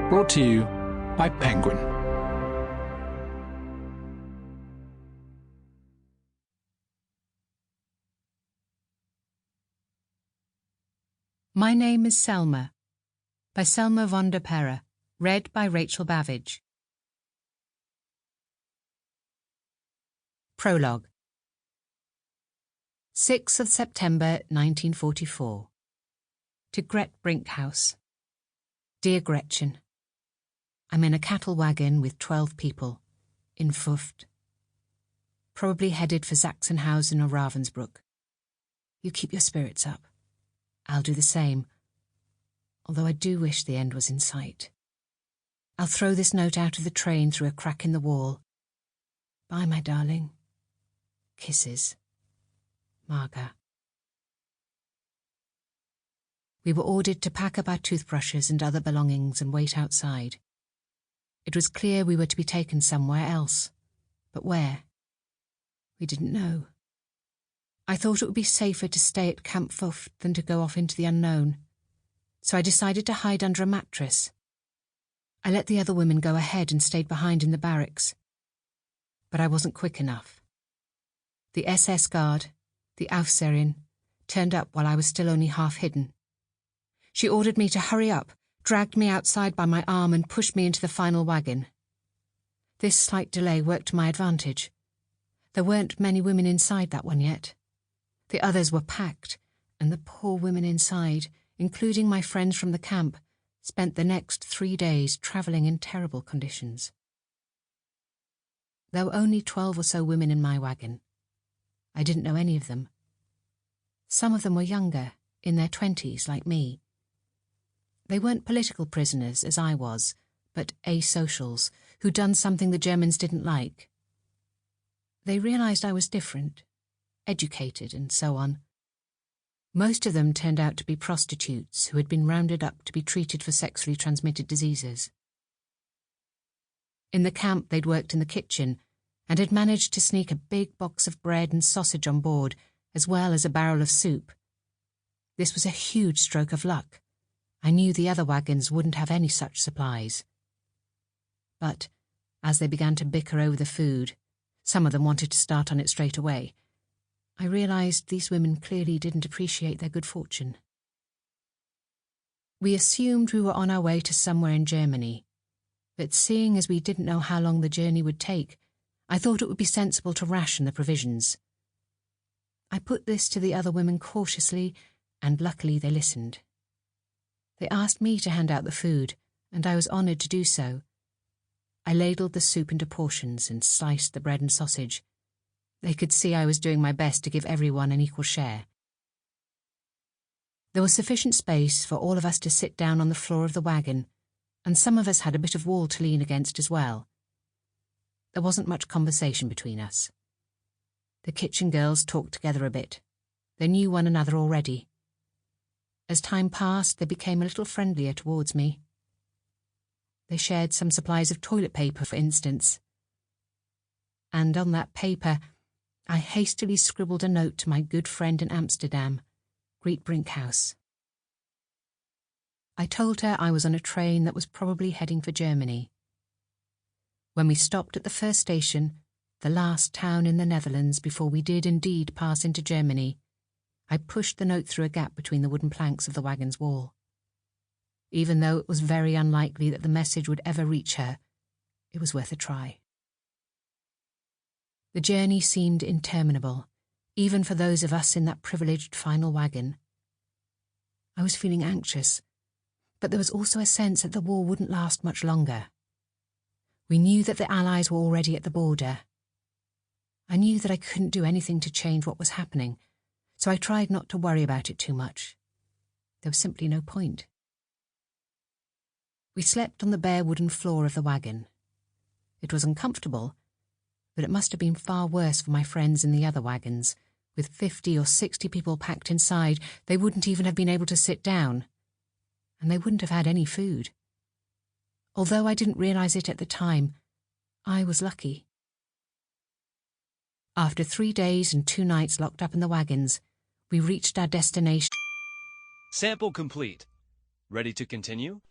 Brought to you by Penguin. My Name Is Selma by Selma von der Perre, read by Rachel Bavidge. Prologue. 6th of September 1944. To Gret Brinkhouse. Dear Gretchen, I'm in a cattle wagon with 12 people, in Fuft. Probably headed for Sachsenhausen or Ravensbrück. You keep your spirits up. I'll do the same, although I do wish the end was in sight. I'll throw this note out of the train through a crack in the wall. Bye, my darling. Kisses. Marga. We were ordered to pack up our toothbrushes and other belongings and wait outside. It was clear we were to be taken somewhere else, but where? We didn't know. I thought it would be safer to stay at Camp Fuft than to go off into the unknown, so I decided to hide under a mattress. I let the other women go ahead and stayed behind in the barracks. But I wasn't quick enough. The SS guard, the Aufseherin, turned up while I was still only half hidden. She ordered me to hurry up, dragged me outside by my arm and pushed me into the final wagon. This slight delay worked to my advantage. There weren't many women inside that one yet. The others were packed, and the poor women inside, including my friends from the camp, spent the next 3 days travelling in terrible conditions. There were only 12 or so women in my wagon. I didn't know any of them. Some of them were younger, in their 20s, like me. They weren't political prisoners, as I was, but asocials, who'd done something the Germans didn't like. They realised I was different, educated, and so on. Most of them turned out to be prostitutes who had been rounded up to be treated for sexually transmitted diseases. In the camp they'd worked in the kitchen and had managed to sneak a big box of bread and sausage on board, as well as a barrel of soup. This was a huge stroke of luck. I knew the other wagons wouldn't have any such supplies. But, as they began to bicker over the food, some of them wanted to start on it straight away, I realised these women clearly didn't appreciate their good fortune. We assumed we were on our way to somewhere in Germany, but seeing as we didn't know how long the journey would take, I thought it would be sensible to ration the provisions. I put this to the other women cautiously, and luckily they listened. They asked me to hand out the food, and I was honoured to do so. I ladled the soup into portions and sliced the bread and sausage. They could see I was doing my best to give everyone an equal share. There was sufficient space for all of us to sit down on the floor of the wagon, and some of us had a bit of wall to lean against as well. There wasn't much conversation between us. The kitchen girls talked together a bit. They knew one another already. As time passed, they became a little friendlier towards me. They shared some supplies of toilet paper, for instance. And on that paper, I hastily scribbled a note to my good friend in Amsterdam, Gret Brinkhouse. I told her I was on a train that was probably heading for Germany. When we stopped at the first station, the last town in the Netherlands before we did indeed pass into Germany, I pushed the note through a gap between the wooden planks of the wagon's wall. Even though it was very unlikely that the message would ever reach her, it was worth a try. The journey seemed interminable, even for those of us in that privileged final wagon. I was feeling anxious, but there was also a sense that the war wouldn't last much longer. We knew that the Allies were already at the border. I knew that I couldn't do anything to change what was happening, so I tried not to worry about it too much. There was simply no point. We slept on the bare wooden floor of the wagon. It was uncomfortable, but it must have been far worse for my friends in the other wagons. With 50 or 60 people packed inside, they wouldn't even have been able to sit down, and they wouldn't have had any food. Although I didn't realise it at the time, I was lucky. After 3 days and 2 nights locked up in the wagons, we reached our destination. Sample complete. Ready to continue?